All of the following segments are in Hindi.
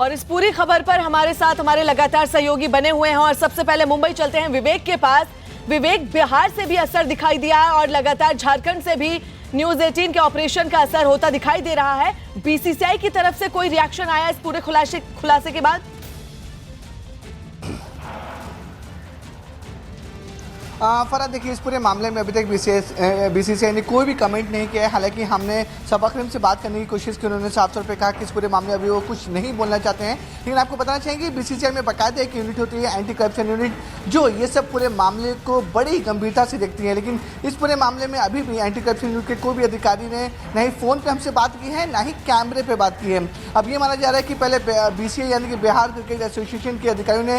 और इस पूरी खबर पर हमारे साथ हमारे लगातार सहयोगी बने हुए हैं और सबसे पहले मुंबई चलते हैं विवेक के पास। विवेक, बिहार से भी असर दिखाई दिया है और लगातार झारखंड से भी न्यूज 18 के ऑपरेशन का असर होता दिखाई दे रहा है। बीसीसीआई की तरफ से कोई रिएक्शन आया इस पूरे खुलासे के बाद? फरहाद, देखिए, इस पूरे मामले में अभी तक बीसीसीआई ने कोई भी कमेंट नहीं किया है। हालांकि हमने सब अकरम से बात करने की कोशिश की, उन्होंने साफ तौर पे कहा कि इस पूरे मामले अभी वो कुछ नहीं बोलना चाहते हैं। लेकिन आपको बताना चाहेंगे बीसीसीआई में बाकायदा एक यूनिट होती है, एंटी करप्शन यूनिट, जो ये सब पूरे मामले को बड़ी गंभीरता से देखती है। लेकिन इस पूरे मामले में अभी भी एंटी करप्शन यूनिट के कोई भी अधिकारी ने ना ही फ़ोन पर हमसे बात की है, ना ही कैमरे पर बात की है। अब ये माना जा रहा है कि पहले बीसीसीआई यानी कि बिहार क्रिकेट एसोसिएशन के अधिकारियों ने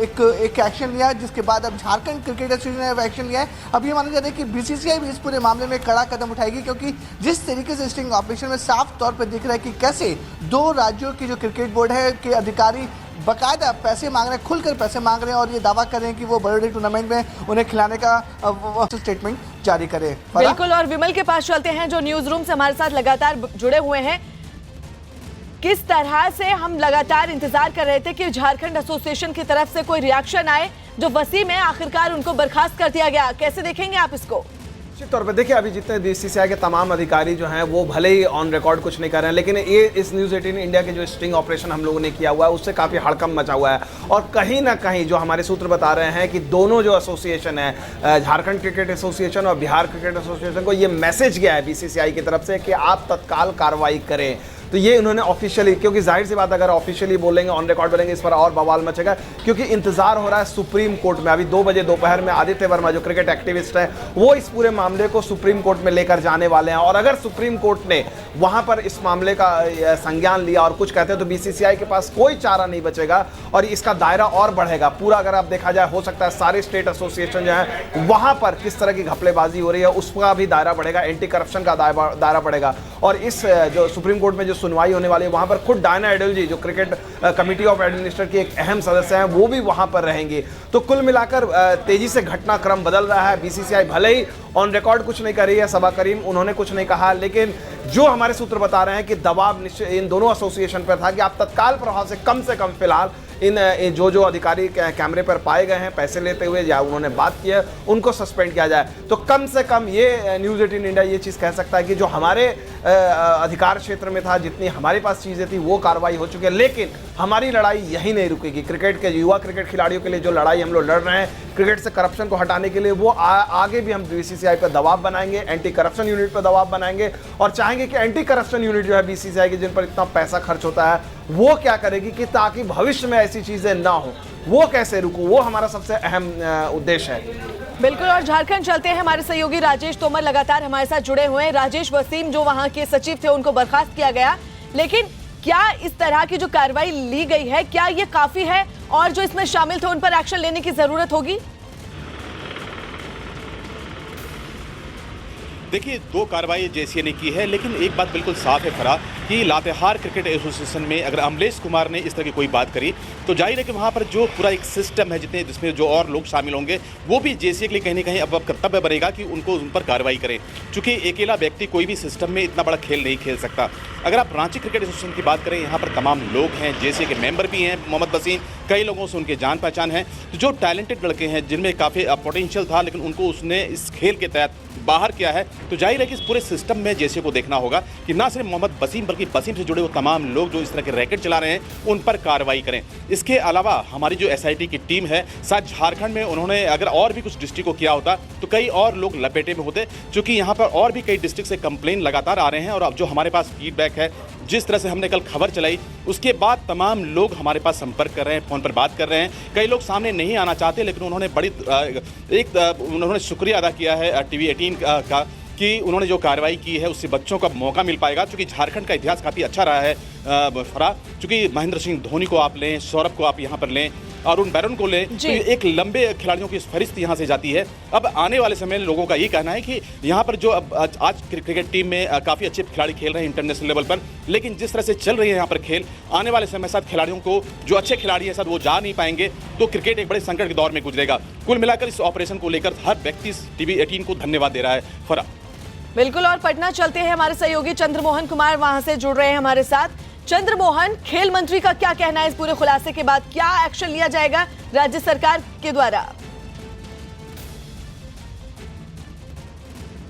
एक एक्शन लिया, जिसके बाद अब झारखंड क्रिकेट एसोसिएशन ने एक्शन लिया है। अब ये माना जा रहा है कि बीसीसीआई भी इस पूरे मामले में कड़ा कदम उठाएगी, क्योंकि जिस तरीके से स्टिंग ऑपरेशन में साफ तौर पर दिख रहा है कि कैसे दो राज्यों की जो क्रिकेट बोर्ड है के अधिकारी बाकायदा पैसे मांग रहे हैं, खुलकर पैसे मांग रहे हैं और ये दावा कर रहे हैं कि वो बड़े टूर्नामेंट में उन्हें खिलाने का स्टेटमेंट जारी करे। बिल्कुल, और विमल के पास चलते हैं जो न्यूज रूम से हमारे साथ लगातार जुड़े हुए हैं। किस तरह से हम लगातार इंतजार कर रहे थे कि झारखंड एसोसिएशन की तरफ से कोई रिएक्शन आए, जो वसीम है आखिरकार उनको बर्खास्त कर दिया गया, कैसे देखेंगे आप इसको? निश्चित तौर पे देखिए, अभी जितने बीसीसीआई के तमाम अधिकारी जो हैं वो भले ही ऑन रिकॉर्ड कुछ नहीं कर रहे हैं, लेकिन ये इस न्यूज़ 18 इंडिया के जो स्टिंग ऑपरेशन हम लोगों ने किया हुआ है उससे काफ़ी हड़कंप मचा हुआ है। और कहीं ना कहीं जो हमारे सूत्र बता रहे हैं कि दोनों जो एसोसिएशन है, झारखंड क्रिकेट एसोसिएशन और बिहार क्रिकेट एसोसिएशन को ये मैसेज गया है बीसीसीआई की तरफ से कि आप तत्काल कार्रवाई करें। तो ये इन्होंने ऑफिशियली, क्योंकि जाहिर सी बात अगर ऑफिशियली बोलेंगे, ऑन रिकॉर्ड बोलेंगे, इस पर और बवाल मचेगा, क्योंकि इंतजार हो रहा है सुप्रीम कोर्ट में। अभी 2 बजे दोपहर में आदित्य वर्मा जो क्रिकेट एक्टिविस्ट है वो इस पूरे मामले को सुप्रीम कोर्ट में लेकर जाने वाले हैं। और अगर सुप्रीम कोर्ट ने वहां पर इस मामले का संज्ञान लिया और कुछ कहते हैं तो बीसीसीआई के पास कोई चारा नहीं बचेगा और इसका दायरा और बढ़ेगा पूरा। अगर आप देखा जाए, हो सकता है सारे स्टेट एसोसिएशन जो है वहां पर किस तरह की घपलेबाजी हो रही है उसका भी दायरा बढ़ेगा, एंटी करप्शन का दायरा बढ़ेगा। और इस जो सुप्रीम कोर्ट में जो सुनवाई होने वाली है वहां पर खुद डायना एडल जी जो क्रिकेट कमेटी ऑफ एडमिनिस्ट्रेटर की एक अहम सदस्य हैं वो भी वहां पर रहेंगे। तो कुल मिलाकर तेजी से घटनाक्रम बदल रहा है। बीसीसीआई भले ही ऑन रिकॉर्ड कुछ नहीं कर रही है, सबा करीम उन्होंने कुछ नहीं कहा, लेकिन जो हमारे सूत्र बता रहे हैं कि दबाव इन दोनों एसोसिएशन पर था कि आप तत्काल प्रभाव से कम फिलहाल इन जो अधिकारी कैमरे पर पाए गए हैं पैसे लेते हुए या उन्होंने बात की है उनको सस्पेंड किया जाए। तो कम से कम ये न्यूज़ 18 इंडिया ये चीज़ कह सकता है कि जो हमारे अधिकार क्षेत्र में था, जितनी हमारे पास चीज़ें थी वो कार्रवाई हो चुकी है। लेकिन हमारी लड़ाई यही नहीं रुकेगी। क्रिकेट के युवा क्रिकेट खिलाड़ियों के लिए जो लड़ाई हम लोग लड़ रहे हैं क्रिकेट से करप्शन को हटाने के लिए, वो आगे भी हम बीसीसीआई पर दबाव बनाएंगे, एंटी करप्शन यूनिट पर दबाव बनाएंगे और चाहेंगे कि एंटी करप्शन यूनिट जो है बीसीसीआई की, जिन पर इतना पैसा खर्च होता है, वो क्या करेगी कि ताकि भविष्य में ऐसी चीजें ना हो, वो कैसे रुको, वो हमारा सबसे अहम उद्देश्य है। बिल्कुल, और झारखंड चलते हैं, हमारे सहयोगी राजेश तोमर लगातार हमारे साथ जुड़े हुए हैं। राजेश, वसीम जो वहां के सचिव थे उनको बर्खास्त किया गया, लेकिन क्या इस तरह की जो कार्रवाई ली गई है क्या ये काफी है और जो इसमें शामिल थे उन पर एक्शन लेने की जरूरत होगी? देखिए, 2 कार्रवाई जेसीए ने की है, लेकिन एक बात बिल्कुल साफ है फराह कि लातेहार क्रिकेट एसोसिएशन में अगर अमलेश कुमार ने इस तरह की कोई बात करी तो जाहिर है कि वहाँ पर जो पूरा एक सिस्टम है जिसमें जो और लोग शामिल होंगे वो भी जेसीए के लिए कहीं ना कहीं अब कर्तव्य बनेगा कि उनको उन पर कार्रवाई करें, क्योंकि अकेला व्यक्ति कोई भी सिस्टम में इतना बड़ा खेल नहीं खेल सकता। अगर आप रांची क्रिकेट एसोसिएशन की बात करें, यहाँ पर तमाम लोग हैं, जेसीए के मेंबर भी हैं, मोहम्मद वसीम, कई लोगों से उनके जान पहचान है, जो टैलेंटेड लड़के हैं जिनमें काफ़ी पोटेंशियल था, लेकिन उनको उसने इस खेल के तहत बाहर किया है। तो जाहिर है कि इस पूरे सिस्टम में जेसीए को देखना होगा कि ना सिर्फ मोहम्मद वसीम बल्कि वसीम से जुड़े हुए तमाम लोग जो इस तरह के रैकेट चला रहे हैं उन पर कार्रवाई करें। इसके अलावा हमारी जो एसआईटी की टीम है, शायद झारखंड में उन्होंने अगर और भी कुछ डिस्ट्रिक्ट को किया होता तो कई और लोग लपेटे में होते, क्योंकि यहाँ पर और भी कई डिस्ट्रिक्ट से कंप्लेन लगातार आ रहे हैं। और अब जो हमारे पास फीडबैक है, जिस तरह से हमने कल खबर चलाई उसके बाद तमाम लोग हमारे पास संपर्क कर रहे हैं, फ़ोन पर बात कर रहे हैं। कई लोग सामने नहीं आना चाहते, लेकिन उन्होंने उन्होंने शुक्रिया अदा किया है टीवी 18 का कि उन्होंने जो कार्रवाई की है उससे बच्चों का मौका मिल पाएगा, क्योंकि झारखंड का इतिहास काफ़ी अच्छा रहा है फराह। क्योंकि महेंद्र सिंह धोनी को आप लें, सौरभ को आप यहाँ पर लें, अरुण बैरन को लें, तो एक लंबे खिलाड़ियों की फहरिस्त यहाँ से जाती है। अब आने वाले समय में लोगों का ये कहना है कि यहाँ पर जो आज क्रिकेट टीम में काफ़ी अच्छे खिलाड़ी खेल रहे हैं इंटरनेशनल लेवल पर, लेकिन जिस तरह से चल रही है यहाँ पर खेल, आने वाले समय साथ खिलाड़ियों को जो अच्छे खिलाड़ी हैं साथ वो जा नहीं पाएंगे, तो क्रिकेट एक बड़े संकट के दौर में गुजरेगा। कुल मिलाकर इस ऑपरेशन को लेकर हर व्यक्ति टीवी 18 को धन्यवाद दे रहा है। फरा बिल्कुल, और पटना चलते हैं, हमारे सहयोगी चंद्रमोहन कुमार वहां से जुड़ रहे हैं हमारे साथ। चंद्रमोहन, खेल मंत्री का क्या कहना है इस पूरे खुलासे के बाद? क्या एक्शन लिया जाएगा राज्य सरकार के द्वारा?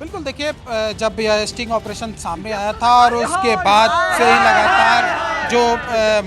बिल्कुल, देखिए, जब यह स्टिंग ऑपरेशन सामने आया था और उसके बाद से ही लगातार जो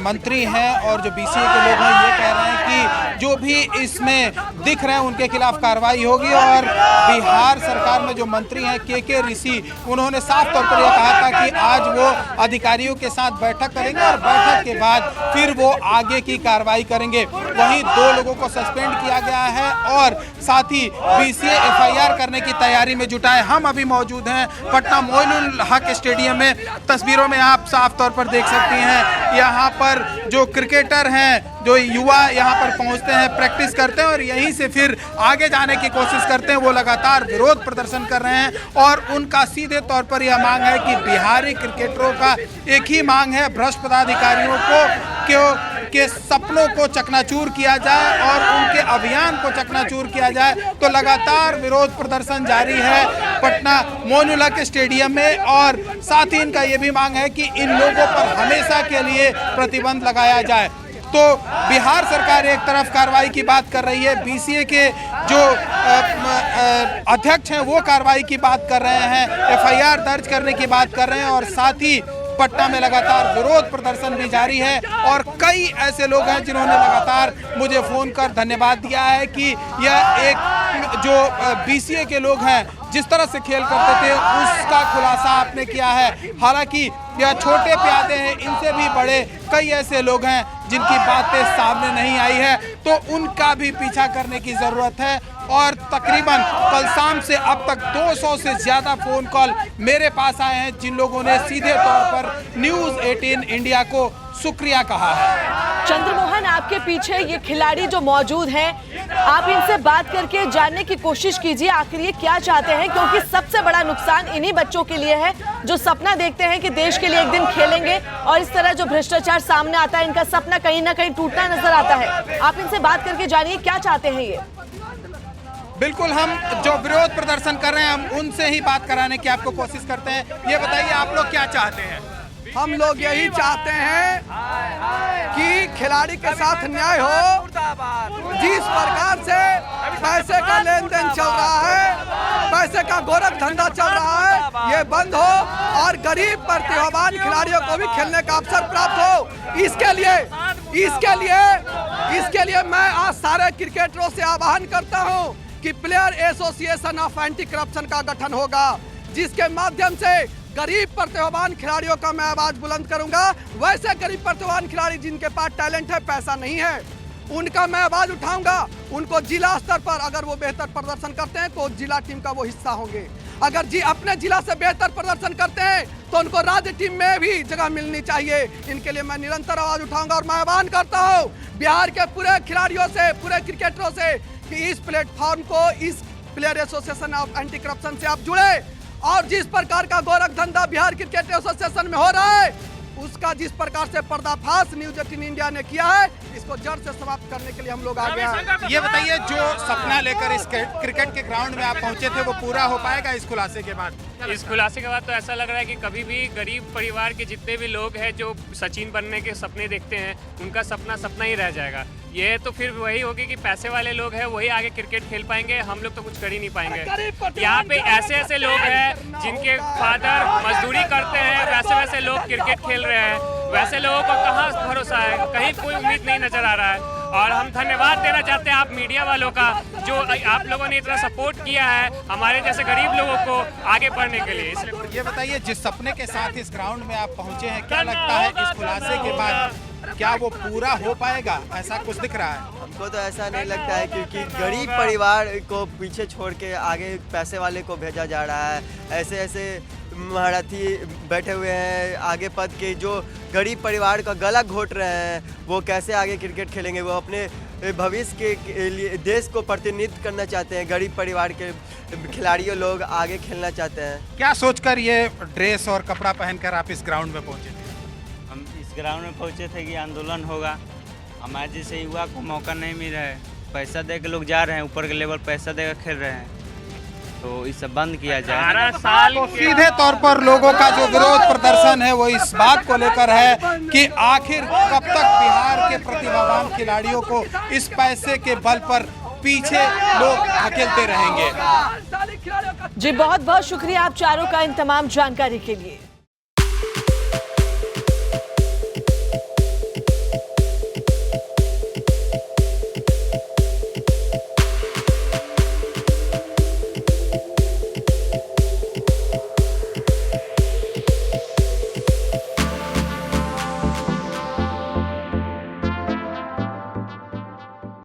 मंत्री हैं और जो बीसीए के लोग हैं ये कह रहे हैं कि जो भी इसमें दिख रहे हैं उनके खिलाफ कार्रवाई होगी। और बिहार सरकार में जो मंत्री हैं के ऋषि, उन्होंने साफ तौर पर यह कहा था कि आज वो अधिकारियों के साथ बैठक करेंगे और बैठक के बाद फिर वो आगे की कार्रवाई करेंगे। वहीं 2 लोगों को सस्पेंड किया गया है और साथ ही बीसीए एफआईआर करने की तैयारी में जुटा है। हम अभी मौजूद हैं पटना मोइनुल हक स्टेडियम में। तस्वीरों में आप साफ तौर पर देख सकती हैं, यहाँ पर जो क्रिकेटर हैं, जो युवा यहाँ पर पहुँचते हैं, प्रैक्टिस करते हैं और यहीं से फिर आगे जाने की कोशिश करते हैं। वो लगातार विरोध प्रदर्शन कर रहे हैं और उनका सीधे तौर पर यह मांग है कि बिहारी क्रिकेटरों का एक ही मांग है, भ्रष्ट पदाधिकारियों के सपनों को चकनाचूर किया जाए और उनके अभियान को चकनाचूर किया जाए। तो लगातार विरोध प्रदर्शन जारी है पटना मोइनुल हक स्टेडियम में और साथ ही इनका ये भी मांग है कि इन लोगों पर हमेशा के लिए प्रतिबंध लगाया जाए। तो बिहार सरकार एक तरफ कार्रवाई की बात कर रही है, बीसीए के जो अध्यक्ष हैं वो कार्रवाई की बात कर रहे हैं, एफआईआर दर्ज करने की बात कर रहे हैं और साथ ही पटना में लगातार विरोध प्रदर्शन भी जारी है। और कई ऐसे लोग हैं जिन्होंने लगातार मुझे फोन कर धन्यवाद दिया है कि यह एक जो बीसीए के लोग हैं जिस तरह से खेल करते थे उसका खुलासा आपने किया है। हालांकि यह छोटे प्यादे हैं, इनसे भी बड़े कई ऐसे लोग हैं जिनकी बातें सामने नहीं आई है, तो उनका भी पीछा करने की ज़रूरत है। और तकरीबन कल शाम से अब तक 200 से ज़्यादा फ़ोन कॉल मेरे पास आए हैं जिन लोगों ने सीधे तौर पर न्यूज़ 18 इंडिया को शुक्रिया कहा है। चंद्रमोहन, आपके पीछे ये खिलाड़ी जो मौजूद हैं, आप इनसे बात करके जानने की कोशिश कीजिए आखिर ये क्या चाहते हैं, क्योंकि सबसे बड़ा नुकसान इन्हीं बच्चों के लिए है जो सपना देखते हैं कि देश के लिए एक दिन खेलेंगे और इस तरह जो भ्रष्टाचार सामने आता है इनका सपना कहीं ना कहीं टूटना नजर आता है। आप इनसे बात करके जानिए क्या चाहते हैं ये। बिल्कुल, हम जो विरोध प्रदर्शन कर रहे हैं हम उनसे ही बात कराने की आपको कोशिश करते हैं। ये बताइए आप लोग क्या चाहते हैं? हम लोग यही चाहते हैं कि खिलाड़ी के साथ न्याय हो। जिस प्रकार से पैसे का लेन देन चल रहा है, पैसे का गोरख धंधा चल रहा है, ये बंद हो और गरीब प्रतिभावान खिलाड़ियों को भी खेलने का अवसर प्राप्त हो। इसके लिए मैं आज सारे क्रिकेटरों से आह्वान करता हूँ कि player association of anti corruption का गठन होगा, जिसके माध्यम से गरीब प्रतिभावान खिलाड़ियों का मैं आवाज बुलंद करूंगा। वैसे गरीब प्रतिभावान खिलाड़ी जिनके पास टैलेंट है, पैसा नहीं है, उनका मैं आवाज उठाऊंगा। उनको जिला स्तर पर अगर वो बेहतर प्रदर्शन करते हैं तो जिला टीम का वो हिस्सा होंगे। अगर अपने जिला से बेहतर प्रदर्शन करते हैं तो उनको राज्य टीम में भी जगह मिलनी चाहिए। इनके लिए मैं निरंतर आवाज उठाऊंगा और मैं आह्वान करता हूँ बिहार के पूरे खिलाड़ियों से, पूरे क्रिकेटरों से कि इस प्लेटफॉर्म को, इस player association of anti corruption से आप जुड़े और जिस प्रकार का गोरख धंधा बिहार क्रिकेट एसोसिएशन में हो रहा है उसका जिस प्रकार से पर्दाफाश न्यूज़ 18 इंडिया ने किया है, इसको जड़ से समाप्त करने के लिए हम लोग आगे हैं। ये बताइए, जो सपना लेकर इस क्रिकेट के ग्राउंड में आप पहुंचे थे वो पूरा हो पाएगा इस खुलासे के बाद? इस खुलासे के बाद तो ऐसा लग रहा है कि कभी भी गरीब परिवार के जितने भी लोग हैं जो सचिन बनने के सपने देखते हैं, उनका सपना सपना ही रह जाएगा। ये तो फिर वही होगी कि पैसे वाले लोग हैं वही आगे क्रिकेट खेल पाएंगे, हम लोग तो कुछ कर ही नहीं पाएंगे। यहाँ पे ऐसे ऐसे लोग हैं जिनके फादर मजदूरी करते हैं, वैसे लोग क्रिकेट खेल रहे हैं, वैसे लोगों को कहाँ भरोसा है, कहीं कोई उम्मीद नहीं नजर आ रहा है। और हम धन्यवाद देना चाहते हैं आप मीडिया वालों का, जो आप लोगों ने इतना सपोर्ट किया है हमारे जैसे गरीब लोगों को आगे बढ़ने के लिए। इसलिए ये बताइए, जिस सपने के साथ इस ग्राउंड में आप पहुंचे हैं, क्या लगता है इस खुलासे के बाद क्या वो पूरा हो पाएगा? ऐसा कुछ दिख रहा है? हमको तो ऐसा नहीं लगता है, क्योंकि गरीब परिवार को पीछे छोड़ के आगे पैसे वाले को भेजा जा रहा है। ऐसे ऐसे महारथी बैठे हुए हैं आगे पद के, जो गरीब परिवार का गला घोट रहे हैं। वो कैसे आगे क्रिकेट खेलेंगे? वो अपने भविष्य के लिए देश को प्रतिनिधित्व करना चाहते हैं। गरीब परिवार के खिलाड़ियों लोग आगे खेलना चाहते हैं। क्या सोचकर ये ड्रेस और कपड़ा पहनकर आप इस ग्राउंड में पहुंचे थे? हम इस ग्राउंड में पहुंचे थे कि आंदोलन होगा, हमारे जैसे युवा को मौका नहीं मिल रहा है। पैसा दे के लोग जा रहे हैं, ऊपर के लेवल पैसा देकर खेल रहे हैं। तो इसे बंद किया जाए। 12 साल तो सीधे तौर पर लोगों का जो विरोध प्रदर्शन है वो इस बात को लेकर है कि आखिर कब तक बिहार के प्रतिभावान खिलाड़ियों को इस पैसे के बल पर पीछे लोग धकेलते रहेंगे। जी बहुत बहुत शुक्रिया आप चारों का इन तमाम जानकारी के लिए।